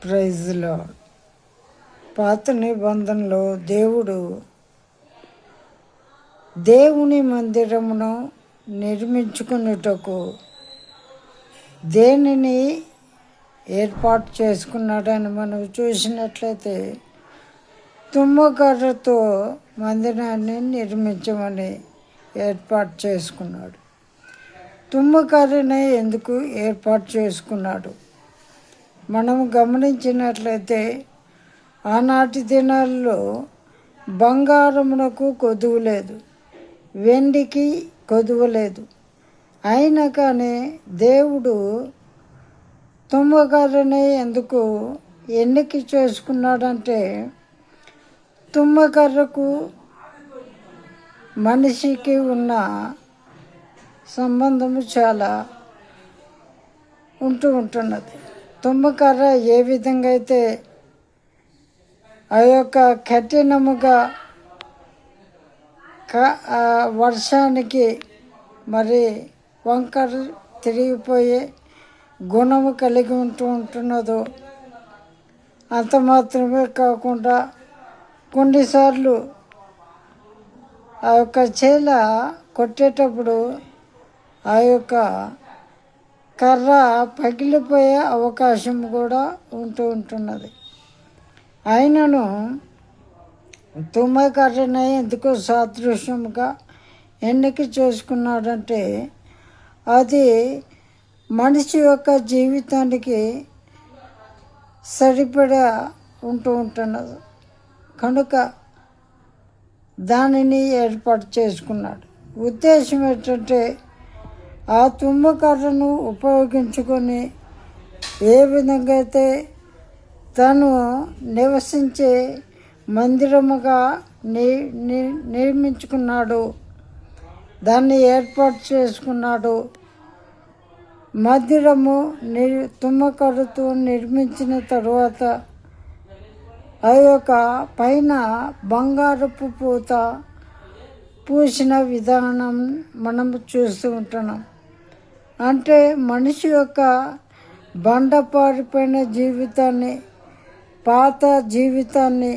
Praise lord. పాత నిబంధనలో దేవుని మందిరమును నిర్మించుకున్నటకు దేనిని ఏర్పాటు చేసుకున్నాడని మనం చూసినట్లయితే తుమ్మకర్రతో మందిరాన్ని నిర్మించమని ఏర్పాటు చేసుకున్నాడు. తుమ్మకర్రనే ఎందుకు ఏర్పాటు చేసుకున్నాడు? మనం గమనించినట్లయితే ఆనాటి దినాల్లో బంగారమునకు కొదువు లేదు, వెండికి కొదువు లేదు. అయినా కానీ దేవుడు తుమ్మకర్రని ఎందుకు ఎన్నిక చేసుకున్నాడంటే తుమ్మకర్రకు మనిషికి ఉన్న సంబంధము చాలా ఉంటున్నది. తుమ్మకర్ర ఏ విధంగా అయితే ఆ యొక్క కఠినముగా వర్షానికి మరి వంకర తిరిగిపోయే గుణము కలిగి ఉంటున్నదో అంత మాత్రమే కాకుండా కొన్నిసార్లు ఆ యొక్క చేల కొట్టేటప్పుడు ఆ యొక్క కర్ర పగిలిపోయే అవకాశం కూడా ఉంటున్నది. అయినను తుమ్మకర్రని ఎందుకు సాదృశ్యముగా ఎన్నిక చేసుకున్నాడంటే అది మనిషి యొక్క జీవితానికి సరిపడా ఉంటున్నది కనుక దానిని ఏర్పాటు చేసుకున్నాడు. ఉద్దేశం ఏంటంటే ఆ తుమ్మకర్రను ఉపయోగించుకొని ఏ విధంగా అయితే తను నివసించే మందిరముగా నిర్మించుకున్నాడు, దాన్ని ఏర్పాటు చేసుకున్నాడు. మందిరము తుమ్మకర్రతో నిర్మించిన తరువాత ఆ యొక్క పైన బంగారపు పూత పూసిన విధానం మనం చూస్తూ ఉంటున్నాం. అంటే మనిషి యొక్క బండపారిపోయిన జీవితాన్ని, పాత జీవితాన్ని,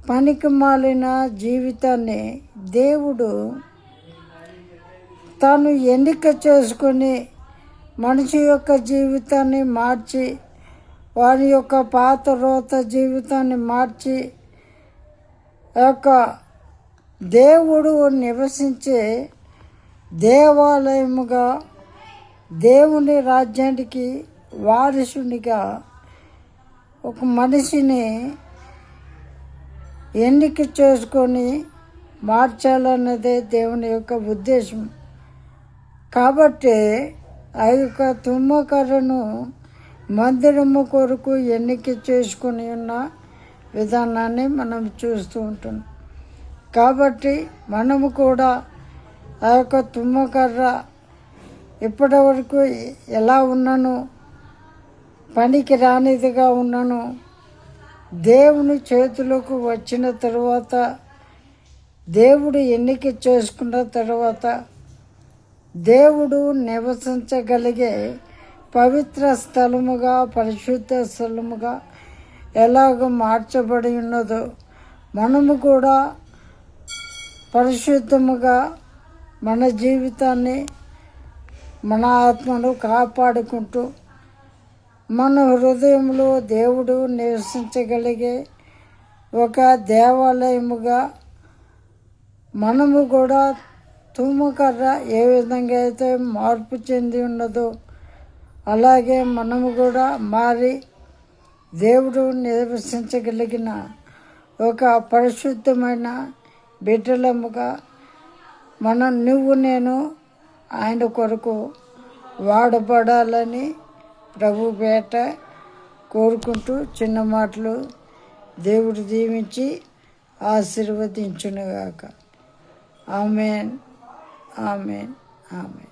పనికిమాలిన జీవితాన్ని దేవుడు తాను ఎన్నిక చేసుకొని మనిషి యొక్క జీవితాన్ని మార్చి, వారి యొక్క పాత రోత జీవితాన్ని మార్చి యొక్క దేవుడు నివసించే దేవాలయముగా, దేవుని రాజ్యానికి వారసునిగా ఒక మనిషిని ఎన్నిక చేసుకొని మార్చాలన్నదే దేవుని యొక్క ఉద్దేశం. కాబట్టి ఆ యొక్క తుమ్మకర్రను మందిరము కొరకు ఎన్నిక చేసుకొని ఉన్న విధానాన్ని మనం చూస్తూ ఉంటున్నాం. కాబట్టి మనము కూడా ఆ యొక్క తుమ్మకర్ర ఇప్పటి వరకు ఎలా ఉన్నాను, పనికి రానిదిగా ఉన్నాను, దేవుని చేతులకు వచ్చిన తర్వాత, దేవుడు ఎన్నిక చేసుకున్న తర్వాత దేవుడు నివసించగలిగే పవిత్ర స్థలముగా, పరిశుద్ధ స్థలముగా ఎలాగో మార్చబడి ఉన్నదో మనము కూడా పరిశుద్ధముగా మన జీవితాన్ని, మన ఆత్మను కాపాడుకుంటూ మన హృదయంలో దేవుడు నివసించగలిగే ఒక దేవాలయముగా మనము కూడా తుమ్మకర్ర ఏ విధంగా అయితే మార్పు చెంది ఉన్నదో అలాగే మనము కూడా మారి దేవుడు నివసించగలిగిన ఒక పరిశుద్ధమైన బిడ్డలముగా నువ్వు నేను ఆయన కొరకు వాడబడాలని ప్రభు పేట కోరుకుంటూ చిన్న మాటలు దేవుడు దీవించి ఆశీర్వదించునుగాక. ఆమేన్, ఆమేన్, ఆమేన్.